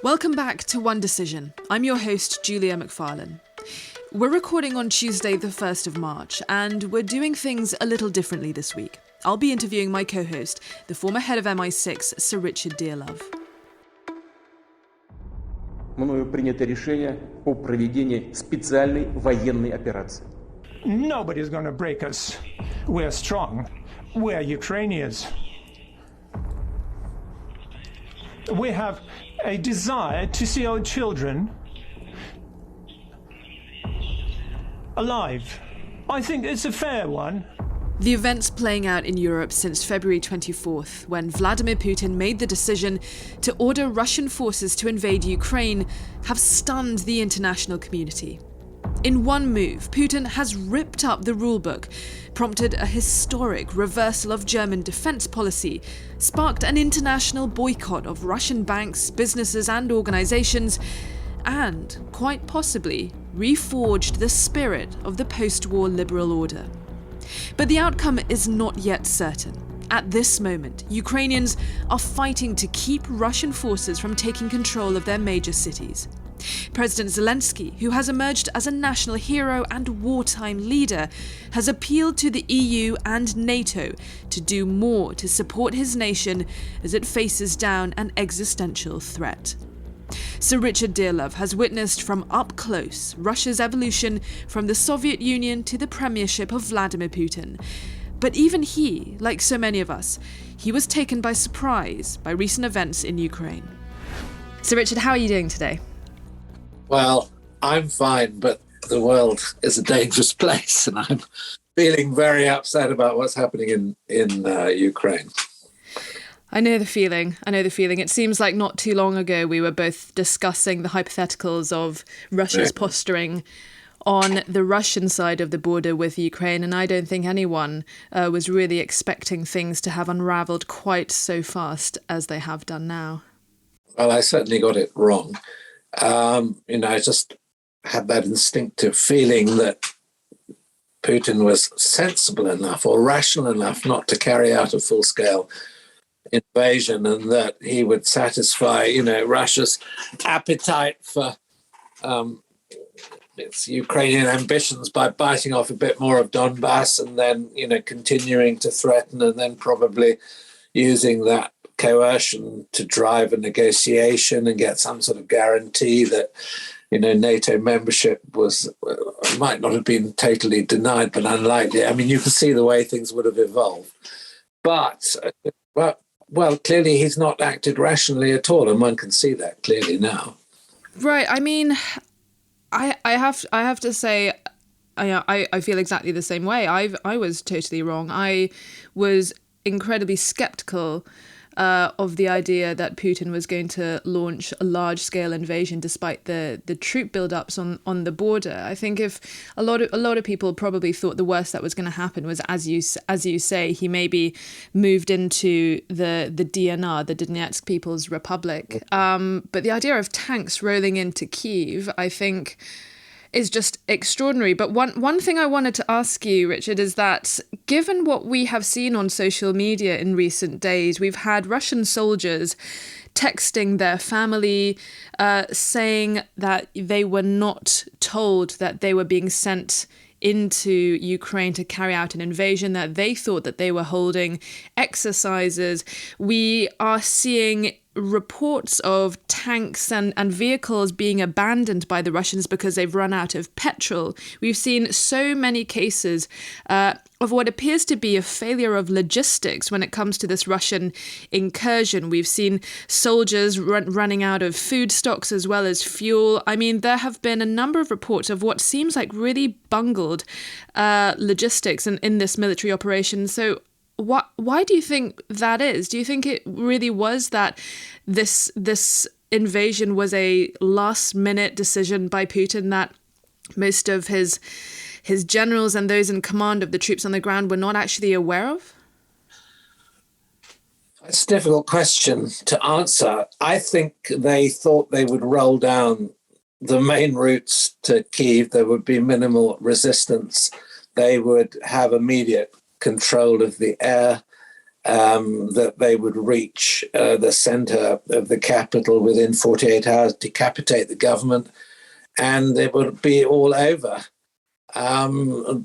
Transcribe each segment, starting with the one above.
Welcome back to One Decision. I'm your host, Julia McFarlane. We're recording on Tuesday, the 1st of March, and we're doing things a little differently this week. I'll be interviewing my co-host, the former head of MI6, Sir Richard Dearlove. Мною принято решение о проведении специальной военной операции. Nobody's going to break us. We're strong. We're Ukrainians. We have a desire to see our children alive. I think it's a fair one. The events playing out in Europe since February 24th, when Vladimir Putin made the decision to order Russian forces to invade Ukraine, have stunned the international community. In one move, Putin has ripped up the rulebook, prompted a historic reversal of German defense policy, sparked an international boycott of Russian banks, businesses and organizations, and, quite possibly, reforged the spirit of the post-war liberal order. But the outcome is not yet certain. At this moment, Ukrainians are fighting to keep Russian forces from taking control of their major cities. President Zelenskiy, who has emerged as a national hero and wartime leader, has appealed to the EU and NATO to do more to support his nation as it faces down an existential threat. Sir Richard Dearlove has witnessed from up close Russia's evolution from the Soviet Union to the premiership of Vladimir Putin. But even he, like so many of us, he was taken by surprise by recent events in Ukraine. Sir Richard, how are you doing today? Well, I'm fine, but the world is a dangerous place, and I'm feeling very upset about what's happening in Ukraine. I know the feeling. It seems like not too long ago we were both discussing the hypotheticals of Russia's posturing on the Russian side of the border with Ukraine, and I don't think anyone was really expecting things to have unravelled quite so fast as they have done now. Well, I certainly got it wrong. I just had that instinctive feeling that Putin was sensible enough or rational enough not to carry out a full-scale invasion, and that he would satisfy, Russia's appetite for its Ukrainian ambitions by biting off a bit more of Donbass and then, continuing to threaten and then probably using that coercion to drive a negotiation and get some sort of guarantee that, NATO membership might not have been totally denied, but unlikely. I mean, you can see the way things would have evolved. But, well, clearly he's not acted rationally at all, and one can see that clearly now. Right. I mean, I have to say, I feel exactly the same way. I was totally wrong. I was incredibly skeptical of the idea that Putin was going to launch a large-scale invasion despite the troop build-ups on the border. I think if a lot of people probably thought the worst that was going to happen was, as you say, he maybe moved into the DNR, the Donetsk People's Republic. But the idea of tanks rolling into Kyiv, I think, is just extraordinary. But one thing I wanted to ask you, Richard, is that given what we have seen on social media in recent days, we've had Russian soldiers texting their family, saying that they were not told that they were being sent into Ukraine to carry out an invasion, that they thought that they were holding exercises. We are seeing reports of tanks and vehicles being abandoned by the Russians because they've run out of petrol. We've seen so many cases of what appears to be a failure of logistics when it comes to this Russian incursion. We've seen soldiers running out of food stocks as well as fuel. I mean, there have been a number of reports of what seems like really bungled logistics in this military operation. So why do you think that is? Do you think it really was that this invasion was a last-minute decision by Putin that most of his generals and those in command of the troops on the ground were not actually aware of? It's a difficult question to answer. I think they thought they would roll down the main routes to Kyiv. There would be minimal resistance. They would have immediate control of the air that they would reach the center of the capital within 48 hours, decapitate the government, and it would be all over. I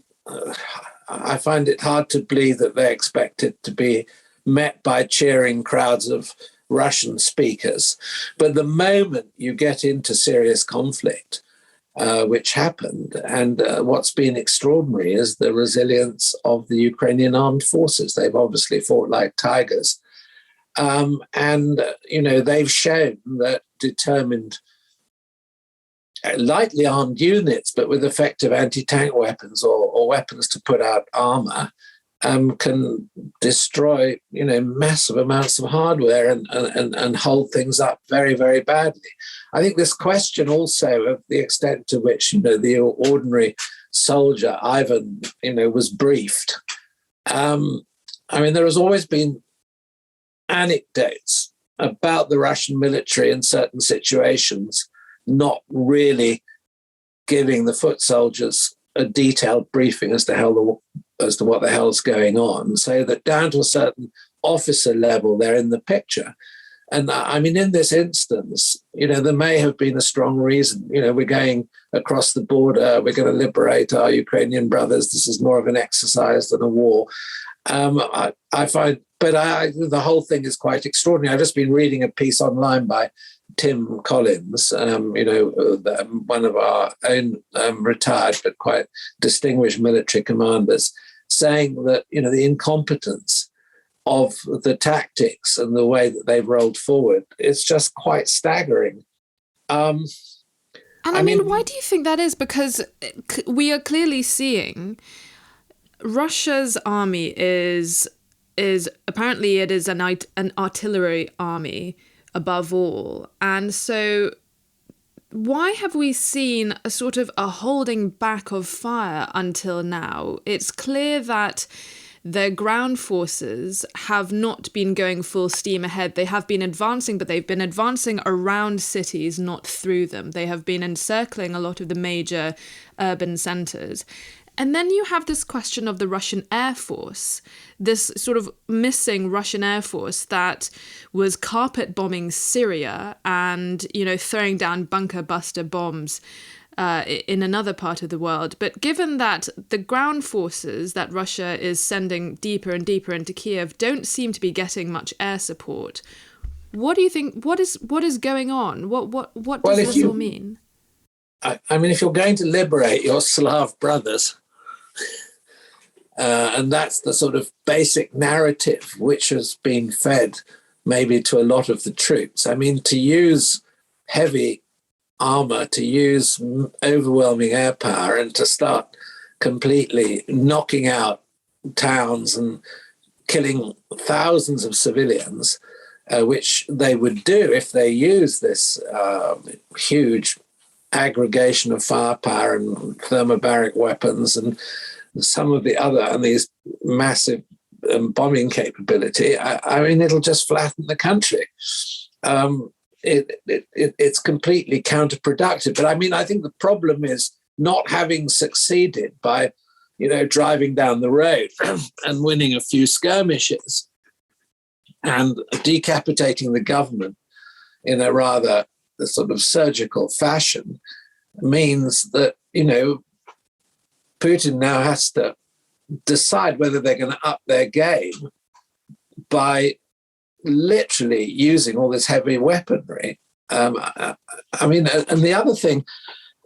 find it hard to believe that they expect it to be met by cheering crowds of Russian speakers. But the moment you get into serious conflict, which happened, and what's been extraordinary is the resilience of the Ukrainian armed forces. They've obviously fought like tigers. They've shown that determined, lightly armed units, but with effective anti-tank weapons or weapons to put out armor, can destroy, massive amounts of hardware and hold things up very, very badly. I think this question also of the extent to which, the ordinary soldier, Ivan, was briefed. There has always been anecdotes about the Russian military in certain situations not really giving the foot soldiers a detailed briefing as to what the hell's going on, so that down to a certain officer level, they're in the picture. And in this instance, there may have been a strong reason. We're going across the border, we're going to liberate our Ukrainian brothers. This is more of an exercise than a war. The whole thing is quite extraordinary. I've just been reading a piece online by Tim Collins, one of our own retired but quite distinguished military commanders, saying that, the incompetence of the tactics and the way that they've rolled forward is just quite staggering. Why do you think that is? Because we are clearly seeing Russia's army is apparently it is an artillery army above all. And so why have we seen a sort of a holding back of fire until now? It's clear that the ground forces have not been going full steam ahead. They have been advancing, but they've been advancing around cities, not through them. They have been encircling a lot of the major urban centres. And then you have this question of the Russian Air Force, this sort of missing Russian Air Force that was carpet bombing Syria and, throwing down bunker buster bombs in another part of the world. But given that the ground forces that Russia is sending deeper and deeper into Kiev don't seem to be getting much air support, what do you think? What is going on? What does this all mean? If you're going to liberate your Slav brothers, and that's the sort of basic narrative which has been fed maybe to a lot of the troops. To use heavy armor, to use overwhelming air power, and to start completely knocking out towns and killing thousands of civilians, which they would do if they use this huge aggregation of firepower and thermobaric weapons and some of the other, and these massive bombing capability. It'll just flatten the country. It's completely counterproductive. But I think the problem is not having succeeded by, driving down the road and winning a few skirmishes and decapitating the government in a rather sort of surgical fashion means that, Putin now has to decide whether they're going to up their game by literally using all this heavy weaponry. And the other thing,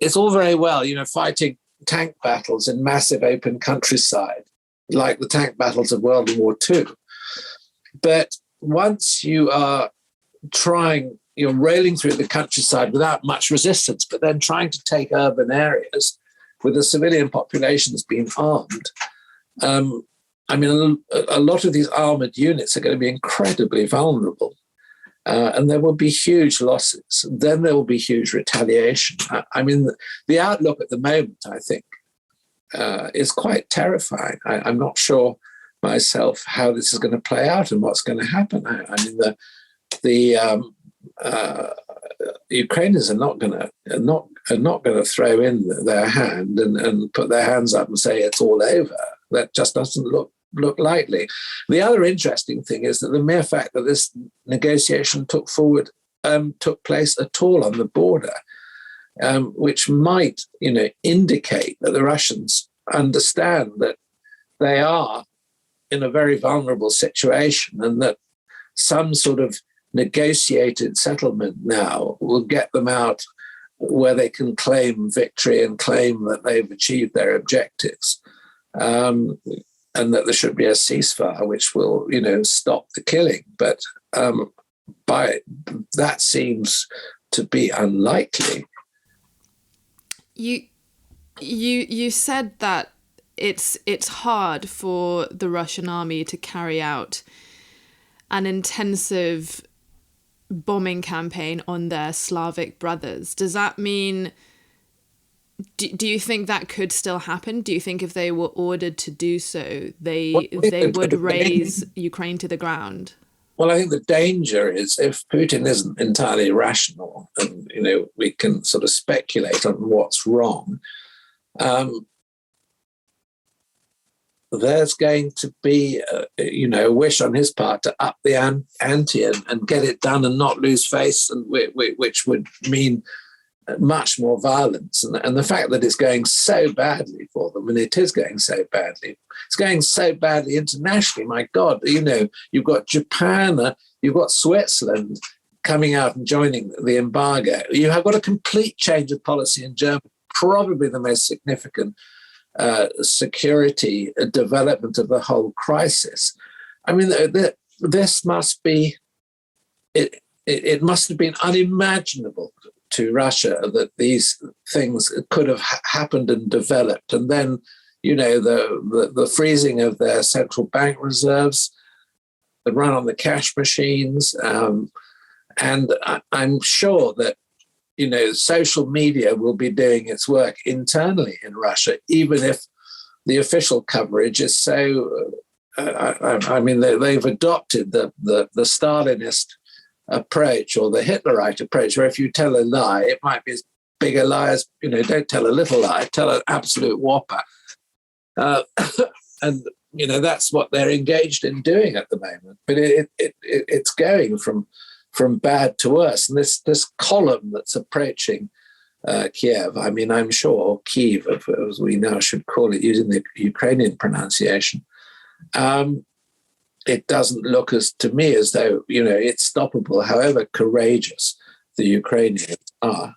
it's all very well, fighting tank battles in massive open countryside, like the tank battles of World War II. But once you are you're railing through the countryside without much resistance, but then trying to take urban areas with the civilian population that's been armed. A lot of these armoured units are going to be incredibly vulnerable, and there will be huge losses. Then there will be huge retaliation. The outlook at the moment, I think, is quite terrifying. I'm not sure myself how this is going to play out and what's going to happen. The Ukrainians are not going to throw in their hand and put their hands up and say it's all over. That just doesn't look look likely. The other interesting thing is that the mere fact that this negotiation took place at all on the border, which might, indicate that the Russians understand that they are in a very vulnerable situation and that some sort of negotiated settlement now will get them out where they can claim victory and claim that they've achieved their objectives, and that there should be a ceasefire which will, stop the killing. But that seems to be unlikely. You said that it's hard for the Russian army to carry out an intensive bombing campaign on their Slavic brothers. Does that mean, do you think that could still happen? Do you think if they were ordered to do so, they would raise Ukraine to the ground? Well, I think the danger is if Putin isn't entirely rational and, we can sort of speculate on what's wrong, there's going to be, a wish on his part to up the ante and get it done and not lose face, and which would mean much more violence. And the fact that it's going so badly for them, and it is going so badly, it's going so badly internationally. My God, you've got Japan, you've got Switzerland coming out and joining the embargo. You have got a complete change of policy in Germany, probably the most significant security development of the whole crisis. I mean, this must be, it must have been unimaginable to Russia that these things could have happened and developed. And then, the freezing of their central bank reserves, the run on the cash machines. And I'm sure that, social media will be doing its work internally in Russia, even if the official coverage is so. They've adopted the Stalinist approach or the Hitlerite approach, where if you tell a lie, it might be as big a lie as, don't tell a little lie, tell an absolute whopper. And that's what they're engaged in doing at the moment. But it's going from bad to worse. And this column that's approaching Kiev, I'm sure Kiev, as we now should call it, using the Ukrainian pronunciation, it doesn't look to me as though, it's stoppable, however courageous the Ukrainians are.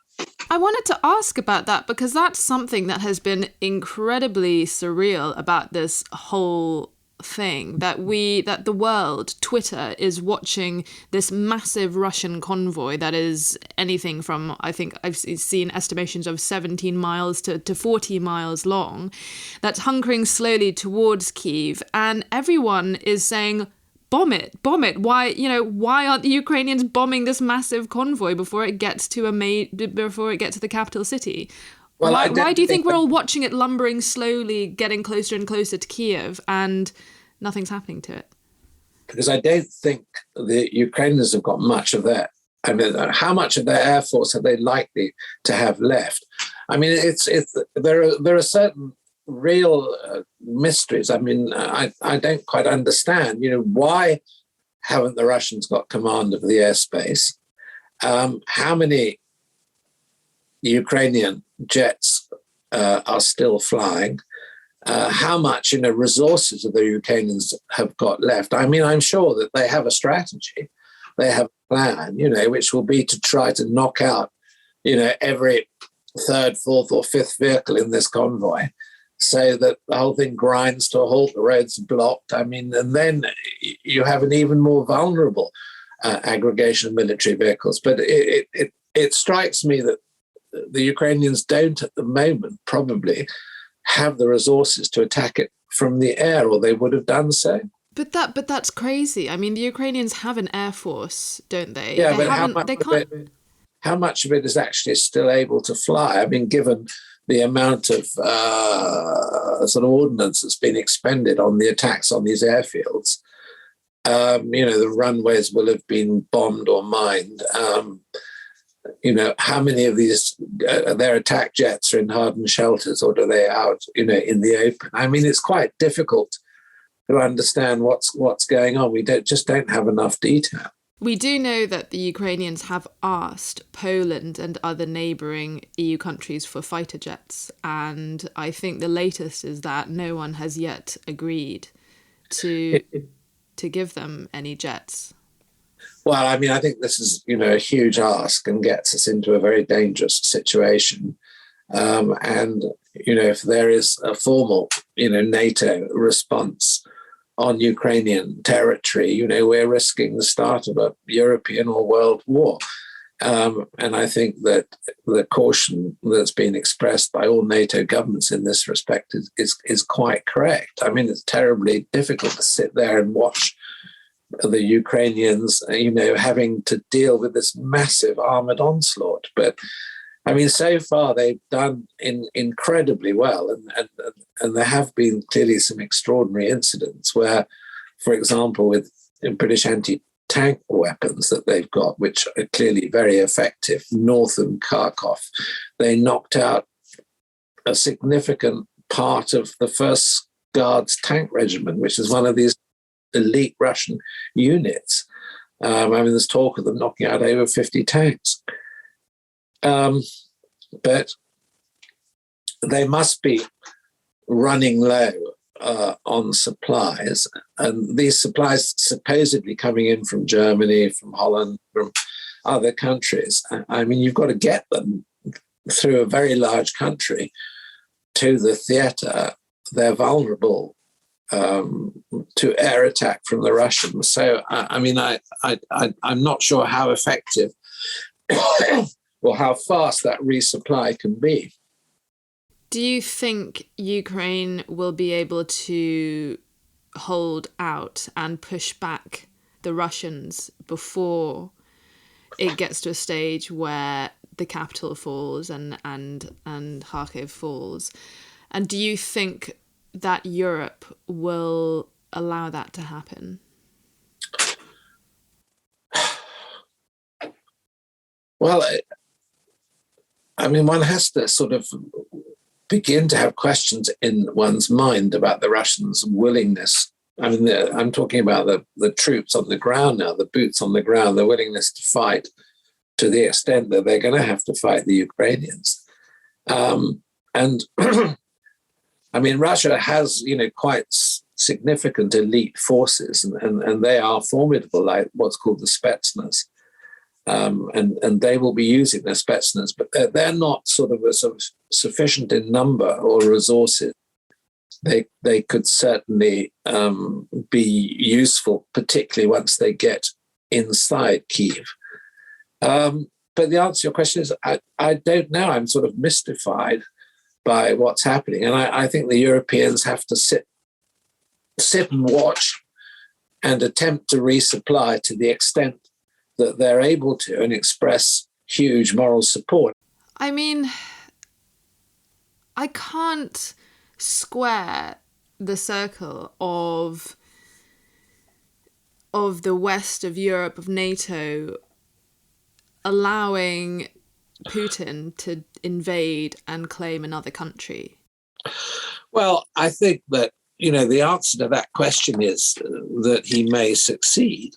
I wanted to ask about that because that's something that has been incredibly surreal about this whole thing, that the world, Twitter, is watching this massive Russian convoy that is anything from, I think I've seen estimations of 17 miles to 40 miles long, that's hunkering slowly towards Kyiv, and everyone is saying, bomb it. Why aren't the Ukrainians bombing this massive convoy before it gets to the capital city? Well, why do you think we're all watching it lumbering slowly, getting closer and closer to Kiev, and nothing's happening to it? Because I don't think the Ukrainians have got much of that. How much of their air force are they likely to have left? There are certain real mysteries. I don't quite understand. Why haven't the Russians got command of the airspace? How many Ukrainian jets are still flying? How much resources of the Ukrainians have got left? I'm sure that they have a strategy, they have a plan, which will be to try to knock out, every third, fourth, or fifth vehicle in this convoy, so that the whole thing grinds to a halt, the roads are blocked. And then you have an even more vulnerable aggregation of military vehicles. But it strikes me that the Ukrainians don't at the moment probably have the resources to attack it from the air, or they would have done so. But that's crazy. The Ukrainians have an air force, don't they? Yeah, but how much of it is actually still able to fly? Given the amount of sort of ordnance that's been expended on the attacks on these airfields, the runways will have been bombed or mined. How many of these, their attack jets are in hardened shelters, or are they out, in the open? It's quite difficult to understand what's going on. We don't have enough detail. We do know that the Ukrainians have asked Poland and other neighbouring EU countries for fighter jets, and I think the latest is that no one has yet agreed to give them any jets. Well, I mean, I think this is, a huge ask and gets us into a very dangerous situation. And, if there is a formal, NATO response on Ukrainian territory, we're risking the start of a European or world war. And I think that the caution that's been expressed by all NATO governments in this respect is quite correct. I mean, it's terribly difficult to sit there and watch the Ukrainians, having to deal with this massive armored onslaught. But I mean, so far they've done incredibly well, and there have been clearly some extraordinary incidents where, for example, with British anti-tank weapons that they've got, which are clearly very effective, north of Kharkov, they knocked out a significant part of the 1st Guards Tank Regiment, which is one of these elite Russian units. I mean, there's talk of them knocking out over 50 tanks. But they must be running low on supplies, and these supplies supposedly coming in from Germany, from Holland, from other countries. I mean, you've got to get them through a very large country to the theatre. They're vulnerable to air attack from the Russians. So, I mean, I'm not sure how effective or how fast that resupply can be. Do you think Ukraine will be able to hold out and push back the Russians before it gets to a stage where the capital falls and Kharkiv falls? And do you think that Europe will allow that to happen? Well, I mean, one has to sort of begin to have questions in one's mind about the Russians' willingness. I mean, I'm talking about the troops on the ground now, the boots on the ground, their willingness to fight to the extent that they're going to have to fight the Ukrainians. And I mean, Russia has, quite significant elite forces, and they are formidable, like what's called the Spetsnaz. And they will be using their Spetsnaz, but they're not sort of sufficient in number or resources. They could certainly be useful, particularly once they get inside Kyiv. But the answer to your question is, I don't know. I'm sort of mystified by what's happening. And I think the Europeans have to sit and watch and attempt to resupply to the extent that they're able to and express huge moral support. I mean, I can't square the circle of the West, of Europe, of NATO allowing Putin to invade and claim another country. Well, I think that, the answer to that question is that he may succeed.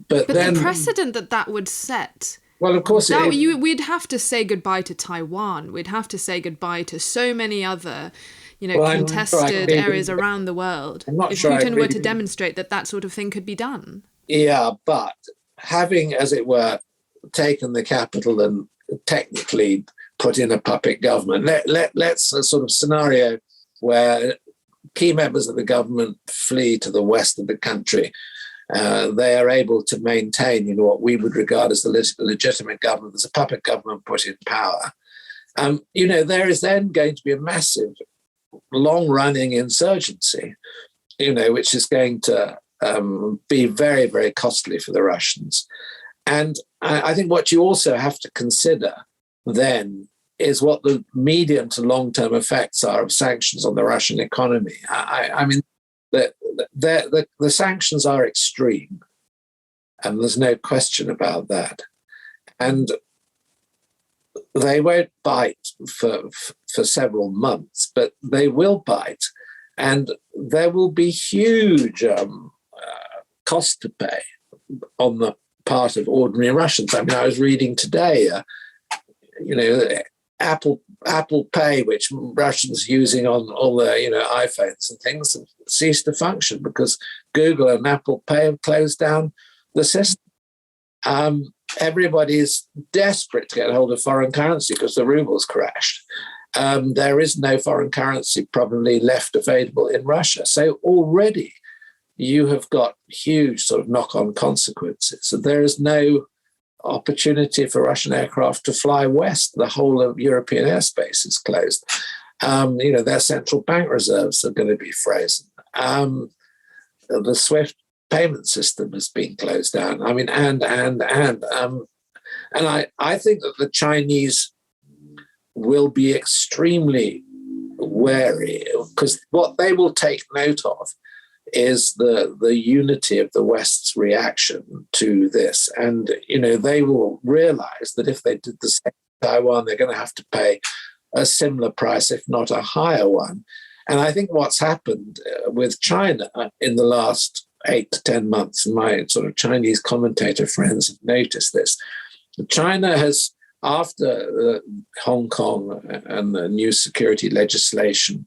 But then, the precedent that would set... Well, of course... we'd have to say goodbye to Taiwan. We'd have to say goodbye to so many other, contested areas around the world. If Putin were to demonstrate that sort of thing could be done. Yeah, but having, as it were, taken the capital and technically put in a puppet government, let's a sort of scenario where key members of the government flee to the west of the country. They are able to maintain, what we would regard as the legitimate government. There's a puppet government put in power. There is then going to be a massive, long-running insurgency, which is going to be very, very costly for the Russians. And I think what you also have to consider then is what the medium to long-term effects are of sanctions on the Russian economy. I mean, the sanctions are extreme, and there's no question about that. And they won't bite for several months, but they will bite And there will be huge cost to pay on the part of ordinary Russians. I mean, I was reading today, Apple Pay, which Russians using on all their iPhones and things, have ceased to function because Google and Apple Pay have closed down the system. Everybody is desperate to get hold of foreign currency because the ruble's crashed. There is no foreign currency probably left available in Russia. So already you have got huge sort of knock-on consequences. So there is no opportunity for Russian aircraft to fly west. The whole of European airspace is closed. Their central bank reserves are going to be frozen. The SWIFT payment system has been closed down. I mean, and I think that the Chinese will be extremely wary because what they will take note of is the unity of the West's reaction to this. And, they will realize that if they did the same in Taiwan, they're going to have to pay a similar price, if not a higher one. And I think what's happened with China in the last 8 to 10 months, and my sort of Chinese commentator friends have noticed this, China has, after Hong Kong and the new security legislation,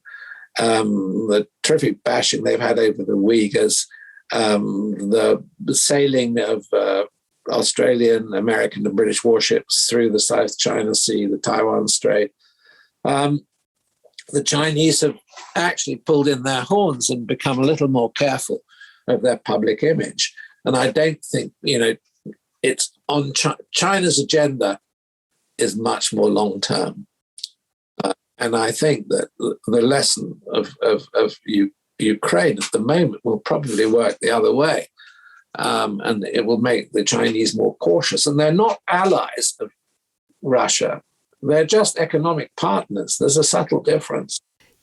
the terrific bashing they've had over the Uyghurs, the sailing of Australian, American, and British warships through the South China Sea, the Taiwan Strait. The Chinese have actually pulled in their horns and become a little more careful of their public image. And I don't think, it's on China's agenda is much more long-term. And I think that the lesson of Ukraine at the moment will probably work the other way. And it will make the Chinese more cautious. And they're not allies of Russia. They're just economic partners. There's a subtle difference.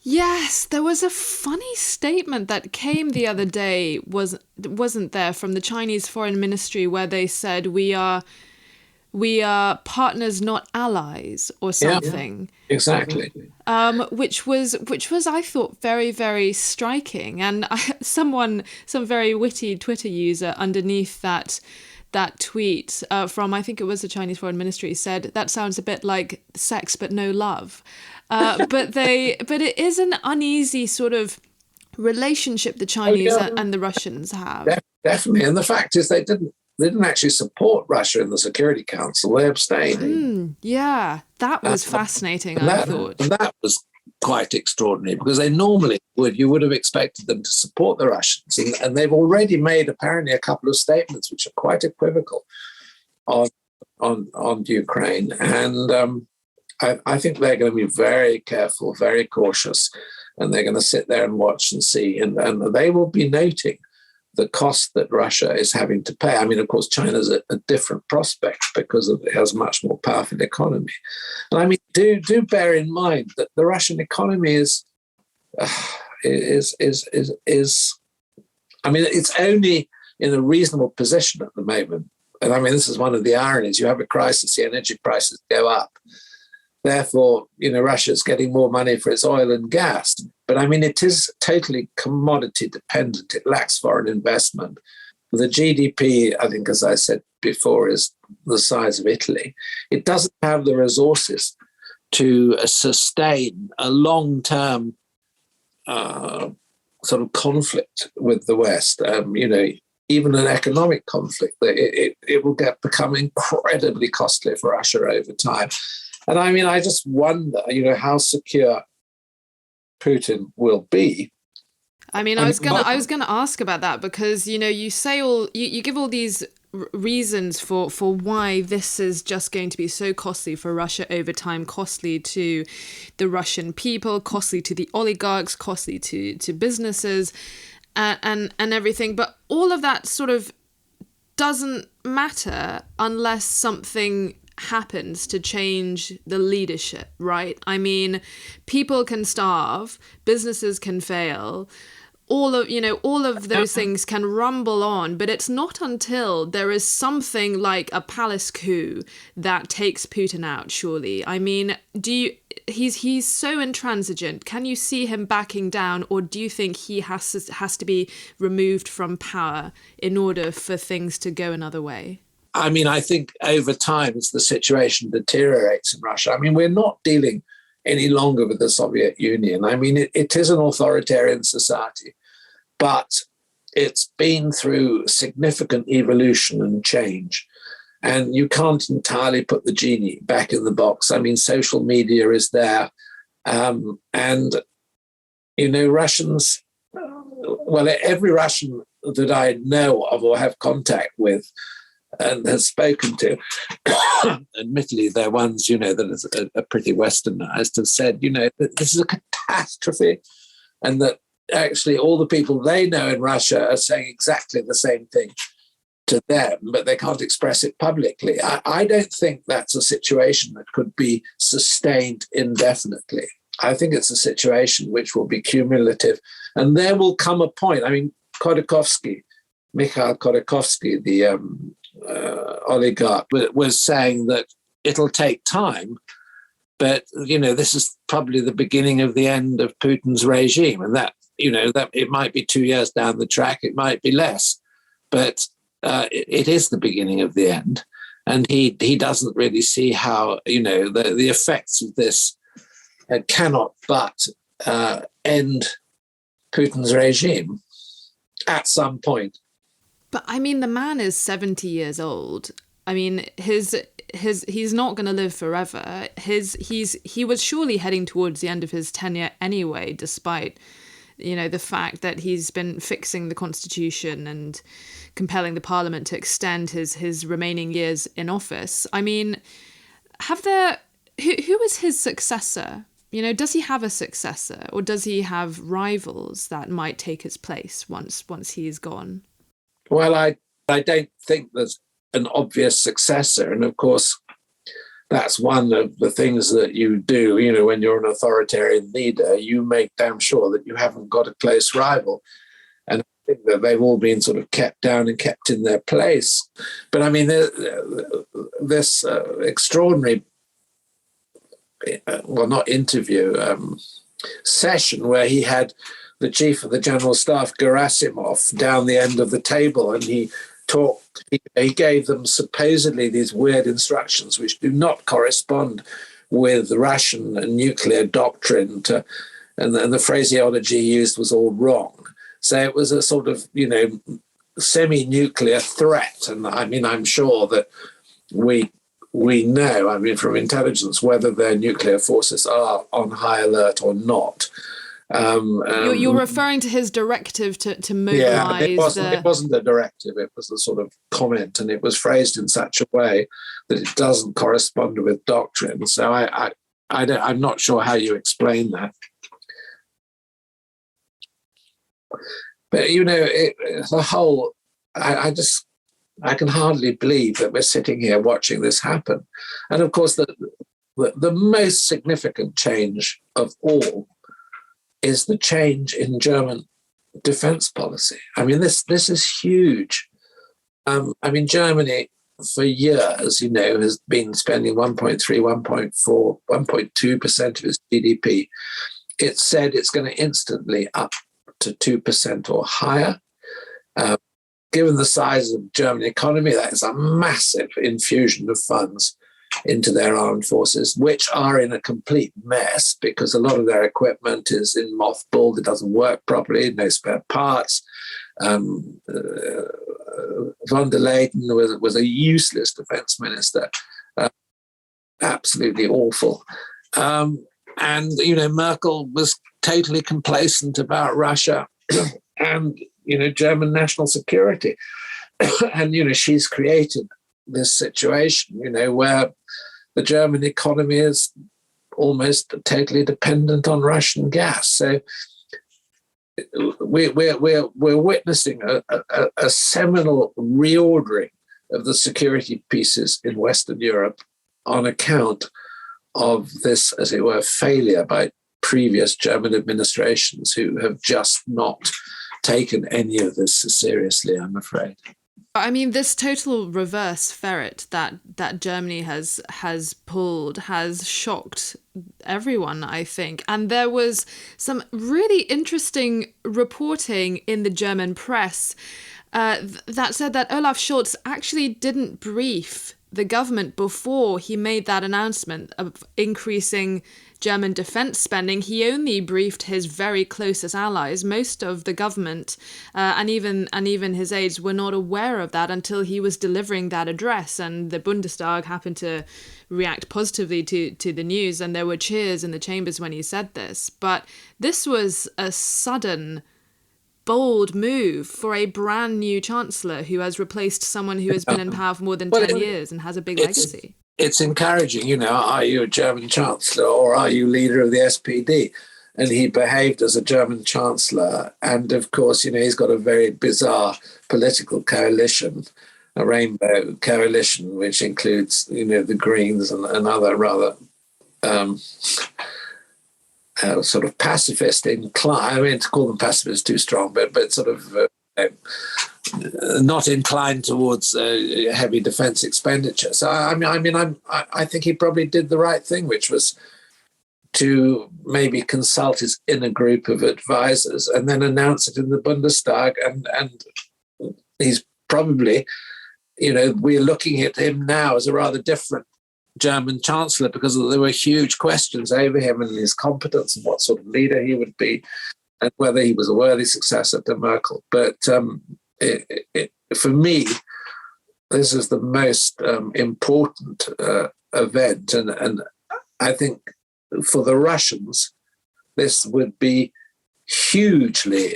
Yes, there was a funny statement that came the other day, wasn't there, from the Chinese Foreign Ministry, where they said we are partners, not allies, or something. Yeah, exactly. Which was I thought very, very striking. And some very witty Twitter user underneath that tweet from, I think it was the Chinese Foreign Ministry, said that sounds a bit like sex but no love. But it is an uneasy sort of relationship the Chinese and the Russians have. Definitely. And the fact is they didn't actually support Russia in the Security Council. They abstained. Yeah, that was fascinating, I thought. And that was quite extraordinary because they normally you would have expected them to support the Russians. And they've already made apparently a couple of statements which are quite equivocal on Ukraine. And I think they're going to be very careful, very cautious, and they're going to sit there and watch and see. And they will be noting the cost that Russia is having to pay. I mean, of course, China's a different prospect because it has a much more powerful economy. And I mean, do bear in mind that the Russian economy is. I mean, it's only in a reasonable position at the moment. And I mean, this is one of the ironies. You have a crisis, the energy prices go up. Therefore, Russia's getting more money for its oil and gas. But I mean, it is totally commodity dependent. It lacks foreign investment. The GDP, I think, as I said before, is the size of Italy. It doesn't have the resources to sustain a long-term sort of conflict with the West. Even an economic conflict, it will become incredibly costly for Russia over time. And I mean, I just wonder, how secure Putin will be. I mean, I was gonna ask about that because you say you give all these reasons for why this is just going to be so costly for Russia over time, costly to the Russian people, costly to the oligarchs, costly to businesses, and everything. But all of that sort of doesn't matter unless something happens to change the leadership, right? I mean, people can starve, businesses can fail. all of those things can rumble on, but it's not until there is something like a palace coup that takes Putin out, surely. I mean, he's so intransigent. Can you see him backing down, or do you think he has to be removed from power in order for things to go another way? I mean, I think over time, as the situation deteriorates in Russia, I mean, we're not dealing any longer with the Soviet Union. I mean, it is an authoritarian society, but it's been through significant evolution and change. And you can't entirely put the genie back in the box. I mean, social media is there. And, Russians, well, every Russian that I know of or have contact with and has spoken to, admittedly, they're ones, that are pretty westernized, have said, that this is a catastrophe, and that actually all the people they know in Russia are saying exactly the same thing to them, but they can't express it publicly. I don't think that's a situation that could be sustained indefinitely. I think it's a situation which will be cumulative, and there will come a point. I mean, Mikhail Khodorkovsky, the oligarch, was saying that it'll take time, but this is probably the beginning of the end of Putin's regime, and that it might be 2 years down the track, it might be less, but it is the beginning of the end, and he doesn't really see how the effects of this cannot but end Putin's regime at some point. But I mean, the man is 70 years old. I mean, he's not going to live forever. He was surely heading towards the end of his tenure anyway, despite the fact that he's been fixing the constitution and compelling the parliament to extend his remaining years in office. I mean, who is his successor? Does he have a successor, or does he have rivals that might take his place once he's gone? Well, I don't think there's an obvious successor. And of course, that's one of the things that you do, when you're an authoritarian leader. You make damn sure that you haven't got a close rival. And I think that they've all been sort of kept down and kept in their place. But I mean, this extraordinary, not interview, session where he had the chief of the general staff, Gerasimov, down the end of the table, and he gave them supposedly these weird instructions which do not correspond with Russian nuclear doctrine, and the phraseology he used was all wrong. So it was a sort of, semi-nuclear threat. And I mean, I'm sure that we know, I mean, from intelligence, whether their nuclear forces are on high alert or not. You're referring to his directive to mobilize. Yeah, it wasn't a directive. It was a sort of comment, and it was phrased in such a way that it doesn't correspond with doctrine. So I'm not sure how you explain that. But the whole, I can hardly believe that we're sitting here watching this happen. And of course, the most significant change of all is the change in German defense policy. I mean, this is huge. I mean, Germany for years, has been spending 1.3, 1.4, 1.2% of its GDP. It said it's going to instantly up to 2% or higher. Given the size of the German economy, that is a massive infusion of funds into their armed forces, which are in a complete mess because a lot of their equipment is in mothballed, it doesn't work properly, no spare parts. Von der Leyen was a useless defense minister, absolutely awful. And, Merkel was totally complacent about Russia and, German national security. And, she's created this situation, where the German economy is almost totally dependent on Russian gas. So we're witnessing a seminal reordering of the security pieces in Western Europe on account of this, as it were, failure by previous German administrations who have just not taken any of this seriously, I'm afraid. I mean, this total reverse ferret that Germany has pulled has shocked everyone, I think. And there was some really interesting reporting in the German press that said that Olaf Scholz actually didn't brief the government before he made that announcement of increasing German defense spending. He only briefed his very closest allies. Most of the government and even his aides were not aware of that until he was delivering that address, and the Bundestag happened to react positively to the news, and there were cheers in the chambers when he said this. But this was a sudden, bold move for a brand new chancellor who has replaced someone who has been in power for more than 10 years and has a big legacy. It's encouraging, are you a German chancellor or are you leader of the SPD? And he behaved as a German chancellor. And of course, he's got a very bizarre political coalition, a rainbow coalition, which includes, the Greens and other rather sort of pacifist inclined. I mean, to call them pacifist too strong, but sort of not inclined towards heavy defence expenditure. So I think he probably did the right thing, which was to maybe consult his inner group of advisors and then announce it in the Bundestag. And he's probably, we're looking at him now as a rather different German chancellor because there were huge questions over him and his competence and what sort of leader he would be and whether he was a worthy successor to Merkel. But for me, this is the most important event. And I think for the Russians, this would be hugely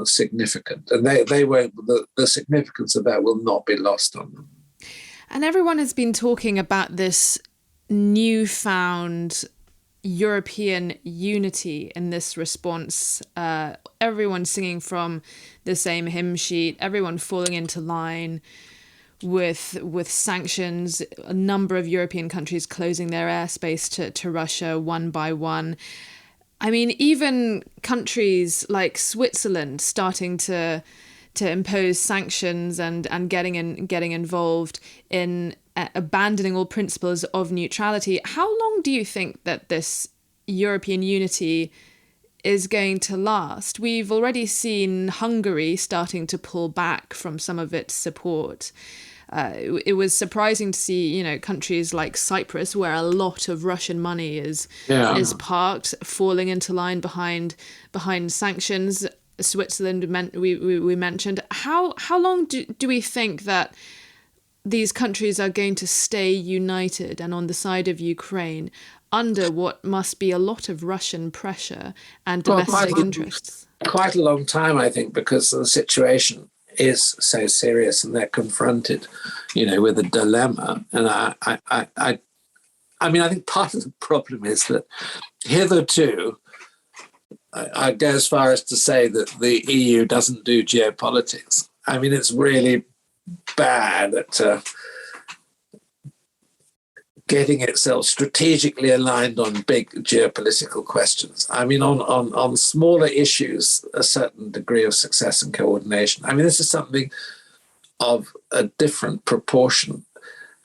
significant. And they won't, the significance of that will not be lost on them. And everyone has been talking about this newfound European unity in this response. Everyone singing from the same hymn sheet, everyone falling into line with sanctions, a number of European countries closing their airspace to Russia one by one. I mean, even countries like Switzerland starting to impose sanctions and getting involved in abandoning all principles of neutrality. How long do you think that this European unity is going to last? We've already seen Hungary starting to pull back from some of its support. It was surprising to see, countries like Cyprus, where a lot of Russian money is parked, falling into line behind sanctions. Switzerland, we mentioned. How long do we think that these countries are going to stay united and on the side of Ukraine under what must be a lot of Russian pressure and domestic interests? Quite a long time, I think, because the situation is so serious and they're confronted, with a dilemma. And I think part of the problem is that hitherto, I'd go as far as to say that the EU doesn't do geopolitics. I mean, it's really bad at getting itself strategically aligned on big geopolitical questions. I mean, on smaller issues, a certain degree of success and coordination. I mean, this is something of a different proportion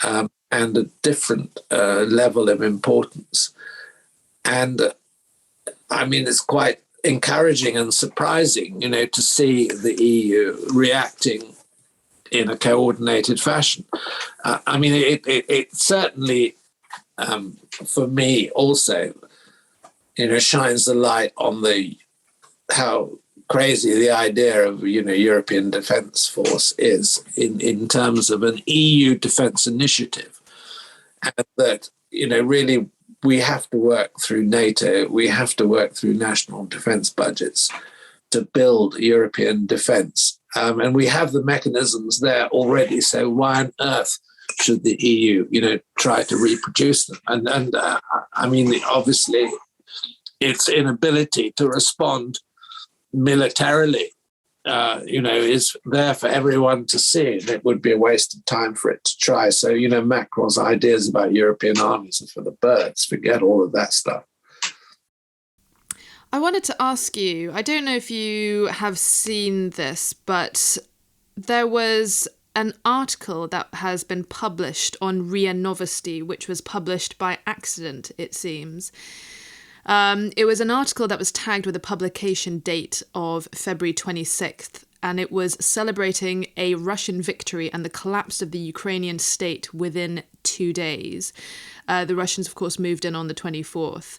and a different level of importance. And I mean, it's quite encouraging and surprising, to see the EU reacting in a coordinated fashion. I mean, it certainly, for me, also, shines the light on how crazy the idea of European Defence Force is in terms of an EU defence initiative, and that really. We have to work through NATO, we have to work through national defence budgets to build European defence. And we have the mechanisms there already, so why on earth should the EU, try to reproduce them? And I mean, obviously, its inability to respond militarily, is there for everyone to see. And it would be a waste of time for it to try. So, Macron's ideas about European armies are for the birds. Forget all of that stuff. I wanted to ask you, I don't know if you have seen this, but there was an article that has been published on RIA Novosti, which was published by accident, it seems. It was an article that was tagged with a publication date of February 26th, and it was celebrating a Russian victory and the collapse of the Ukrainian state within 2 days. The Russians, of course, moved in on the 24th.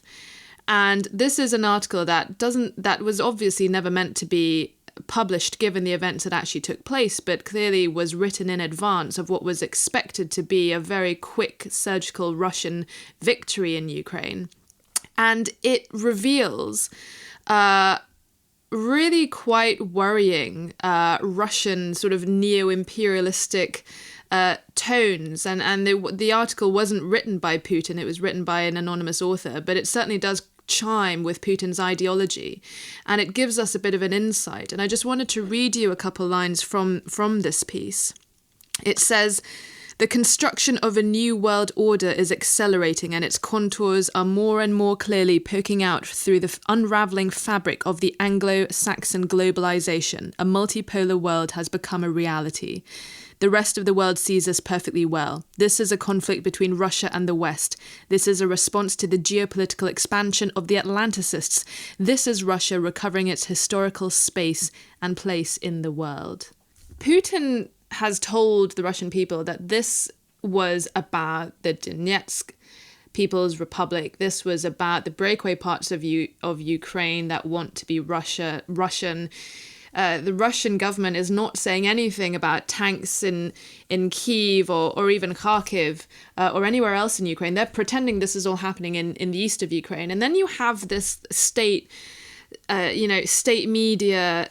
And this is an article that was obviously never meant to be published given the events that actually took place, but clearly was written in advance of what was expected to be a very quick surgical Russian victory in Ukraine. And it reveals really quite worrying Russian sort of neo-imperialistic tones. And the article wasn't written by Putin, it was written by an anonymous author, but it certainly does chime with Putin's ideology, and it gives us a bit of an insight. And I just wanted to read you a couple lines from this piece. It says, "The construction of a new world order is accelerating, and its contours are more and more clearly poking out through the unraveling fabric of the Anglo-Saxon globalization. A multipolar world has become a reality. The rest of the world sees this perfectly well. This is a conflict between Russia and the West. This is a response to the geopolitical expansion of the Atlanticists. This is Russia recovering its historical space and place in the world." Putin has told the Russian people that this was about the Donetsk People's Republic. This was about the breakaway parts of Ukraine that want to be Russian. The Russian government is not saying anything about tanks in Kyiv or even Kharkiv or anywhere else in Ukraine. They're pretending this is all happening in the east of Ukraine. And then you have this state media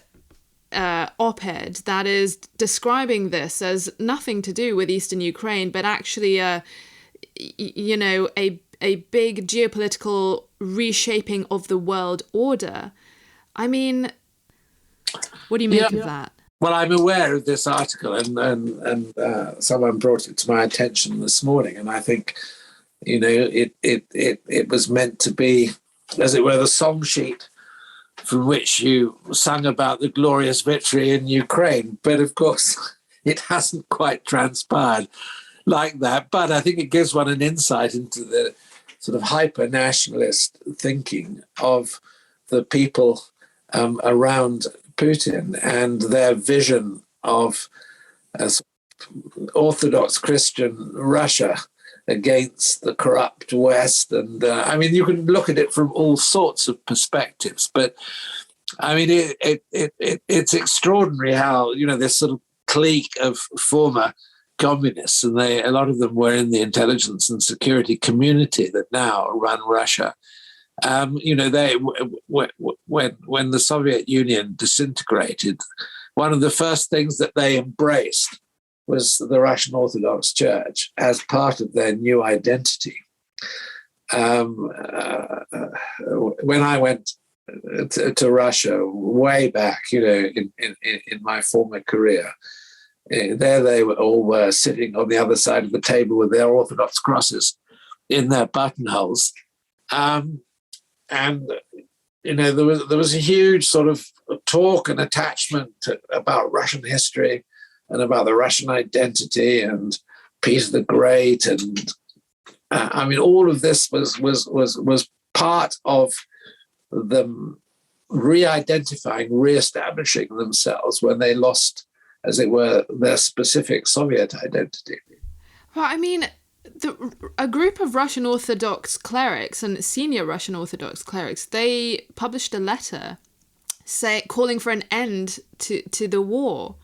op-ed that is describing this as nothing to do with eastern Ukraine, but actually a big geopolitical reshaping of the world order. I mean, what do you make of that? Well, I'm aware of this article, and someone brought it to my attention this morning, and I think, it was meant to be, as it were, the song sheet from which you sang about the glorious victory in Ukraine. But of course, it hasn't quite transpired like that. But I think it gives one an insight into the sort of hyper-nationalist thinking of the people around Putin and their vision of Orthodox Christian Russia against the corrupt West. And you can look at it from all sorts of perspectives, but it's extraordinary how, this sort of clique of former communists, and a lot of them were in the intelligence and security community that now run Russia. They when the Soviet Union disintegrated, one of the first things that they embraced was the Russian Orthodox Church as part of their new identity. When I went to Russia way back, in my former career, there they all were sitting on the other side of the table with their Orthodox crosses in their buttonholes. There was a huge sort of talk and attachment about Russian history and about the Russian identity and Peter the Great, and all of this was part of them re-identifying, re-establishing themselves when they lost, as it were, their specific Soviet identity. Well, a group of Russian Orthodox clerics and senior Russian Orthodox clerics, they published a letter calling for an end to the war.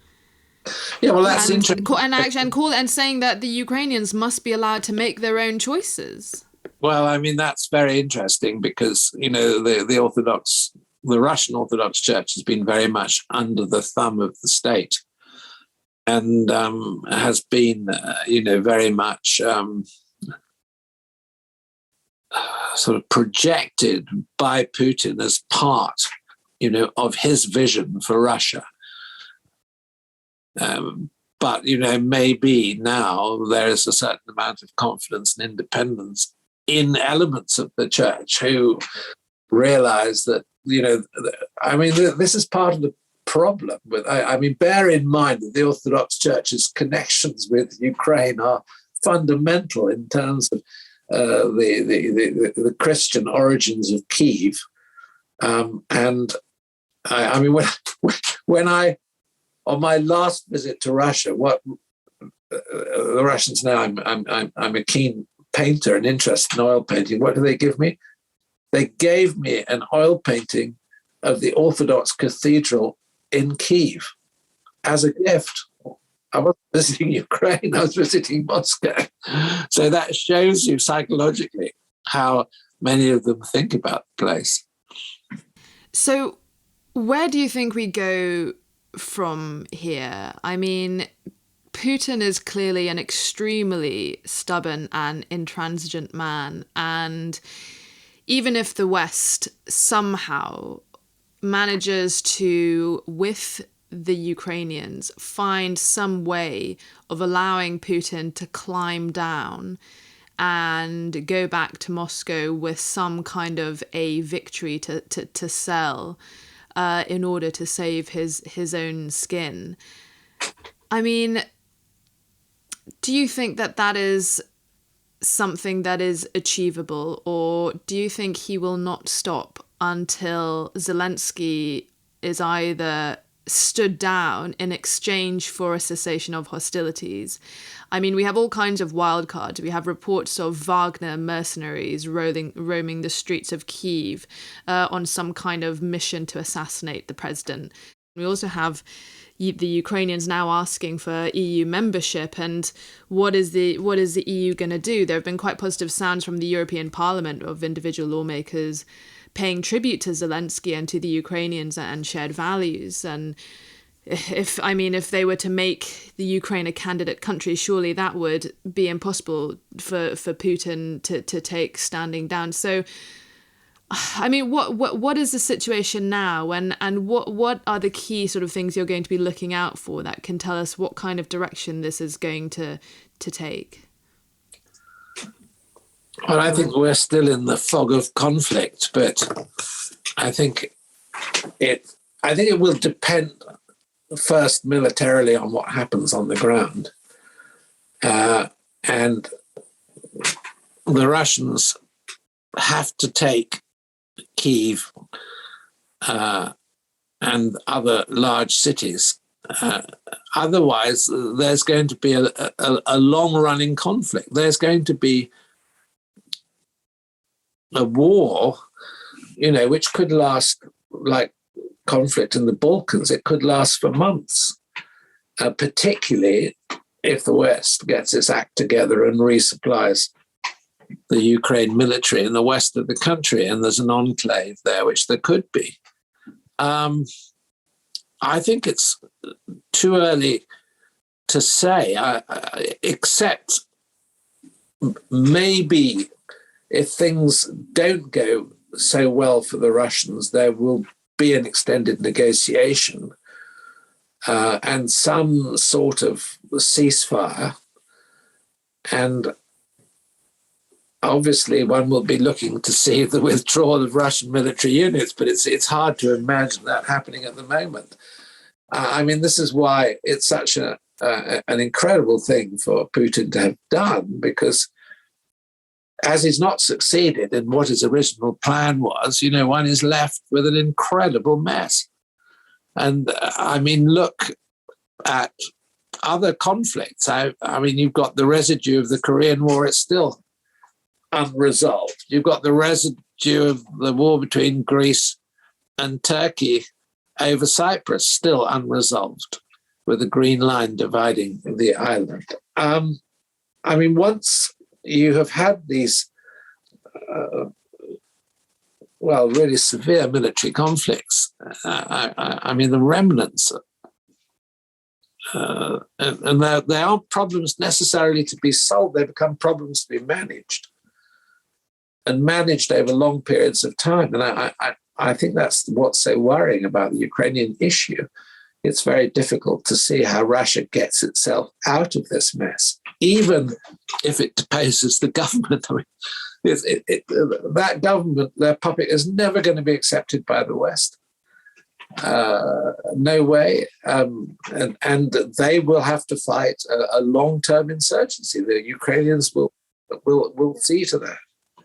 Yeah, well, that's interesting. And saying that the Ukrainians must be allowed to make their own choices. Well, that's very interesting because, the Russian Orthodox Church has been very much under the thumb of the state and has been, very much sort of projected by Putin as part, of his vision for Russia. But, maybe now there is a certain amount of confidence and independence in elements of the church who realize that, this is part of the problem. Bear in mind that the Orthodox Church's connections with Ukraine are fundamental in terms of the Christian origins of Kyiv. When I, on my last visit to Russia, what the Russians know I'm a keen painter and interested in oil painting. What do they give me? They gave me an oil painting of the Orthodox Cathedral in Kyiv as a gift. I wasn't visiting Ukraine, I was visiting Moscow. So that shows you psychologically how many of them think about the place. So where do you think we go from here? I mean, Putin is clearly an extremely stubborn and intransigent man. And even if the West somehow manages to, with the Ukrainians, find some way of allowing Putin to climb down and go back to Moscow with some kind of a victory to sell in order to save his own skin. I mean, do you think that is something that is achievable, or do you think he will not stop until Zelenskiy is either stood down in exchange for a cessation of hostilities? I mean, we have all kinds of wildcards. We have reports of Wagner mercenaries roaming the streets of Kyiv on some kind of mission to assassinate the president. We also have the Ukrainians now asking for EU membership, and what is the EU going to do? There have been quite positive sounds from the European Parliament of individual lawmakers paying tribute to Zelenskiy and to the Ukrainians and shared values. And if they were to make the Ukraine a candidate country, surely that would be impossible for Putin to take standing down. So, I mean, what is the situation now, and what are the key sort of things you're going to be looking out for that can tell us what kind of direction this is going to take? Well, I think we're still in the fog of conflict, but I think it will depend first militarily on what happens on the ground, and the Russians have to take Kyiv and other large cities. Otherwise, there's going to be a long-running conflict. There's going to be a war, which could last like conflict in the Balkans. It could last for months, particularly if the West gets its act together and resupplies the Ukraine military in the west of the country, and there's an enclave there, which there could be. I think it's too early to say, except maybe if things don't go so well for the Russians, there will be an extended negotiation and some sort of ceasefire. And obviously, one will be looking to see the withdrawal of Russian military units, but it's hard to imagine that happening at the moment. This is why it's such an incredible thing for Putin to have done, because as he's not succeeded in what his original plan was, one is left with an incredible mess. And look at other conflicts. You've got the residue of the Korean War, it's still unresolved. You've got the residue of the war between Greece and Turkey over Cyprus, still unresolved, with the Green Line dividing the island. Once you have had these, really severe military conflicts, the remnants, and they aren't problems necessarily to be solved, they become problems to be managed. And managed over long periods of time. And I think that's what's so worrying about the Ukrainian issue. It's very difficult to see how Russia gets itself out of this mess, even if it deposes the government. that government, their puppet, is never going to be accepted by the West. No way. And they will have to fight a long-term insurgency. The Ukrainians will see to that.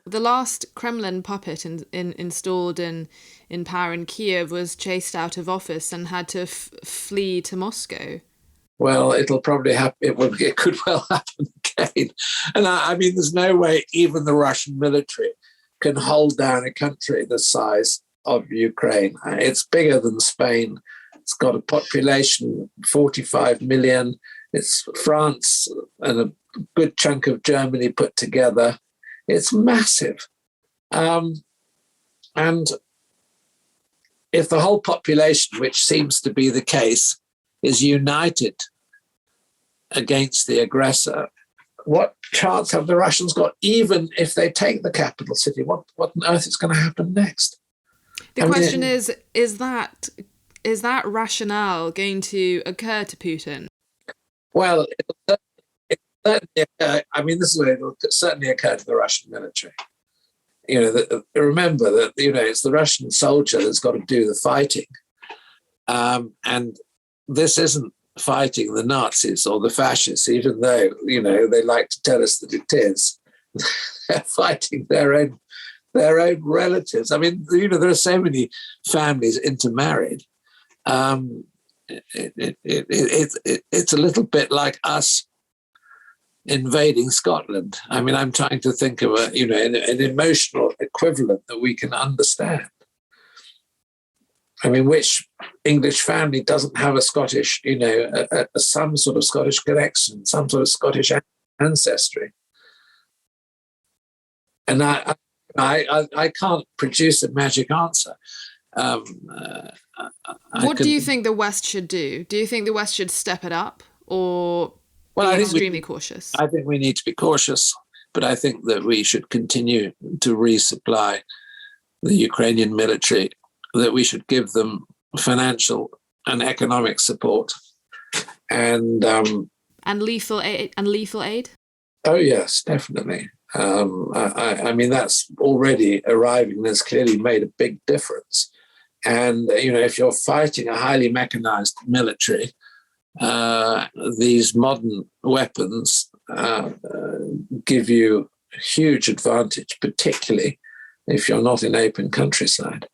The last Kremlin puppet installed in power in Kiev was chased out of office and had to flee to Moscow. Well, it'll probably happen. It could well happen again. And I mean, there's no way even the Russian military can hold down a country the size of Ukraine. It's bigger than Spain. It's got a population 45 million. It's France and a good chunk of Germany put together. It's massive. And if the whole population, which seems to be the case, is united against the aggressor, what chance have the Russians got, even if they take the capital city? What on earth is going to happen next? The question is that rationale going to occur to Putin? Well, it'll certainly occur. I mean, this is what it'll certainly occur to the Russian military. Remember that, it's the Russian soldier that's got to do the fighting. And this isn't fighting the Nazis or the fascists, even though, they like to tell us that it is. They're fighting their own relatives. I mean, there are so many families intermarried. It's a little bit like us invading Scotland. I mean, I'm trying to think of an emotional equivalent that we can understand. I mean, which English family doesn't have a Scottish, some sort of Scottish connection, some sort of Scottish ancestry? And I can't produce a magic answer. What do you think the West should do? Do you think the West should step it up or be extremely cautious? I think we need to be cautious, but I think that we should continue to resupply the Ukrainian military, that we should give them financial and economic support. And lethal aid? Oh, yes, definitely. I mean, that's already arriving. That's clearly made a big difference. And, if you're fighting a highly mechanized military, these modern weapons give you a huge advantage, particularly if you're not in open countryside.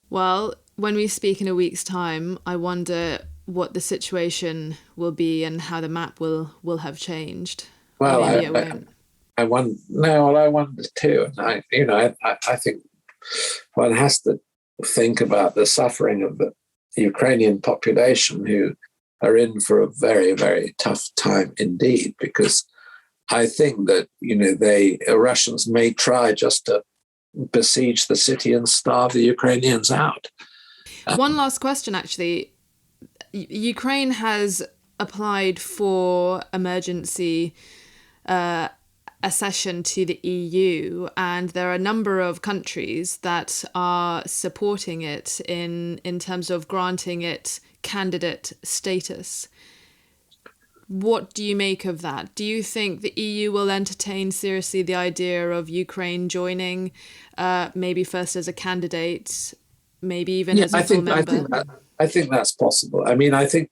Well, when we speak in a week's time, I wonder what the situation will be and how the map will have changed. Well, I wonder too. And I think one has to think about the suffering of the Ukrainian population, who are in for a very, very tough time indeed, because I think that, Russians may try just to besiege the city and starve the Ukrainians out. One last question, actually. Ukraine has applied for emergency accession to the EU, and there are a number of countries that are supporting it in terms of granting it candidate status. What do you make of that? Do you think the EU will entertain seriously the idea of Ukraine joining, maybe first as a candidate, maybe even as a full member? I think that's possible. I mean, I think,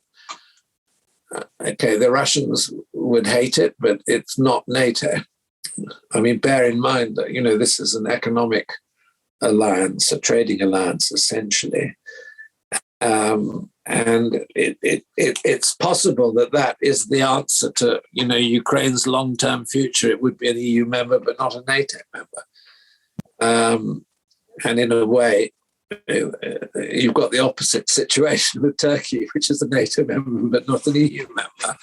the Russians would hate it, but it's not NATO. I mean, bear in mind that, this is an economic alliance, a trading alliance, essentially. And it's possible that is the answer to, Ukraine's long-term future. It would be an EU member, but not a NATO member. And in a way, you've got the opposite situation with Turkey, which is a NATO member, but not an EU member.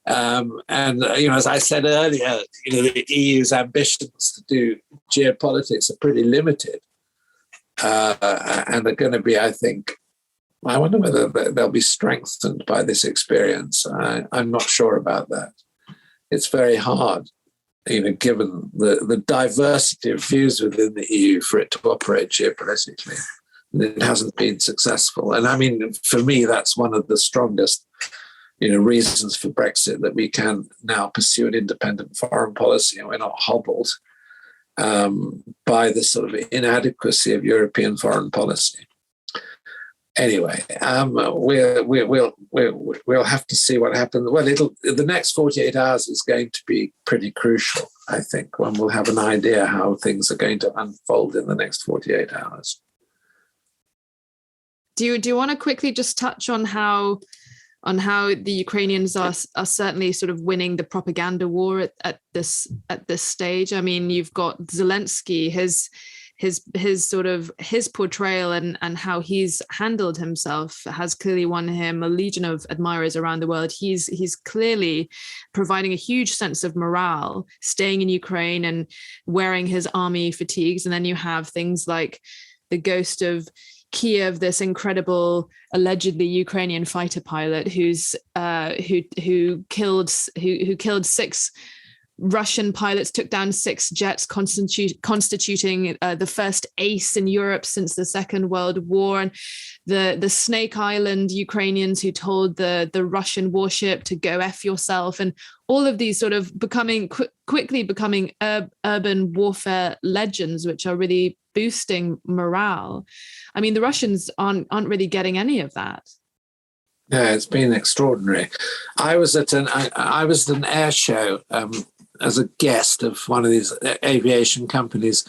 As I said earlier, the EU's ambitions to do geopolitics are pretty limited. And they're going to be, I think, I wonder whether they'll be strengthened by this experience. I'm not sure about that. It's very hard, given the diversity of views within the EU, for it to operate geopolitically. It hasn't been successful. And I mean, for me, that's one of the strongest reasons for Brexit that we can now pursue an independent foreign policy, and we're not hobbled by the sort of inadequacy of European foreign policy. Anyway, we'll have to see what happens. Well, the next 48 hours is going to be pretty crucial, I think, when we'll have an idea how things are going to unfold in the next 48 hours. Do you want to quickly just touch on how the Ukrainians are certainly sort of winning the propaganda war at this stage? I mean, you've got Zelenskiy, his portrayal and how he's handled himself has clearly won him a legion of admirers around the world. He's clearly providing a huge sense of morale, staying in Ukraine and wearing his army fatigues. And then you have things like the ghost of Kiev, this incredible allegedly Ukrainian fighter pilot who killed 6 Russian pilots, took down 6 jets, constituting the first ace in Europe since the Second World War. And the Snake Island Ukrainians who told the Russian warship to go F yourself, and all of these sort of quickly becoming urban warfare legends, which are really boosting morale. I mean, the Russians aren't really getting any of that. No, it's been extraordinary. I was at an air show as a guest of one of these aviation companies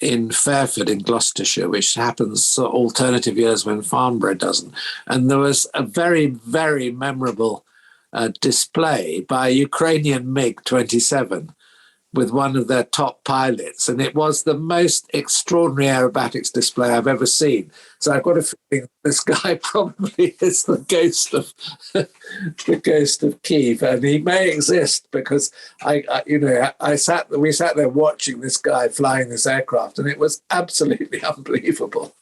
in Fairford in Gloucestershire, which happens alternative years when Farnborough doesn't. And there was a very, very memorable display by a Ukrainian MiG-27 with one of their top pilots. And it was the most extraordinary aerobatics display I've ever seen. So I've got a feeling this guy probably is the ghost of Kyiv, and he may exist because we sat there watching this guy flying this aircraft, and it was absolutely unbelievable.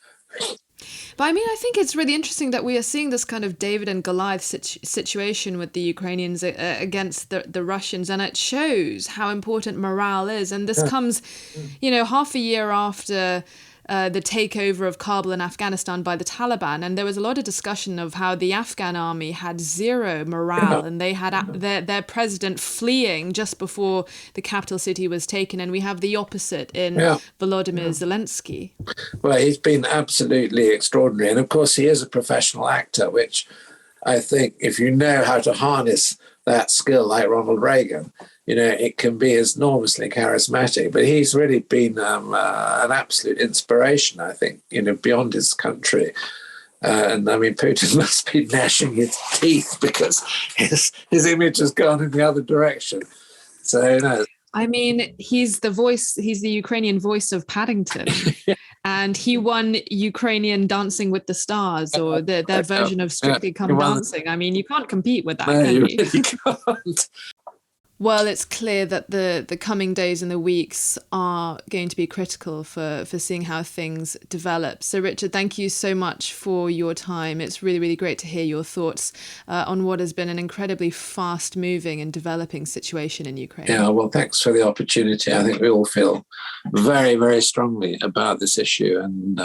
But I mean, I think it's really interesting that we are seeing this kind of David and Goliath situation with the Ukrainians against the Russians, and it shows how important morale is. And this comes, half a year after the takeover of Kabul in Afghanistan by the Taliban, and there was a lot of discussion of how the Afghan army had zero morale, and they had their president fleeing just before the capital city was taken, and we have the opposite in Volodymyr Zelenskiy. Well, he's been absolutely extraordinary, and of course he is a professional actor, which I think if you know how to harness that skill like Ronald Reagan, it can be enormously charismatic. But he's really been an absolute inspiration, I think, beyond his country. And I mean, Putin must be gnashing his teeth because his image has gone in the other direction. So, I mean, he's the Ukrainian voice of Paddington. And he won Ukrainian Dancing with the Stars, or their version of Strictly Come Dancing. I mean, you can't compete with that, can you? Really can't. Well, it's clear that the coming days and the weeks are going to be critical for seeing how things develop. So, Richard, thank you so much for your time. It's really, really great to hear your thoughts on what has been an incredibly fast-moving and developing situation in Ukraine. Yeah, well, thanks for the opportunity. I think we all feel very, very strongly about this issue. And,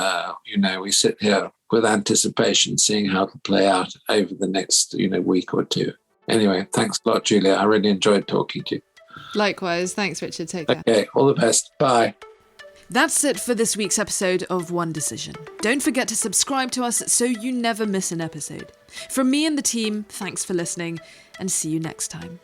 we sit here with anticipation, seeing how it will play out over the next, week or two. Anyway, thanks a lot, Julia. I really enjoyed talking to you. Likewise. Thanks, Richard. Take care. Okay, all the best. Bye. That's it for this week's episode of One Decision. Don't forget to subscribe to us so you never miss an episode. From me and the team, thanks for listening, and see you next time.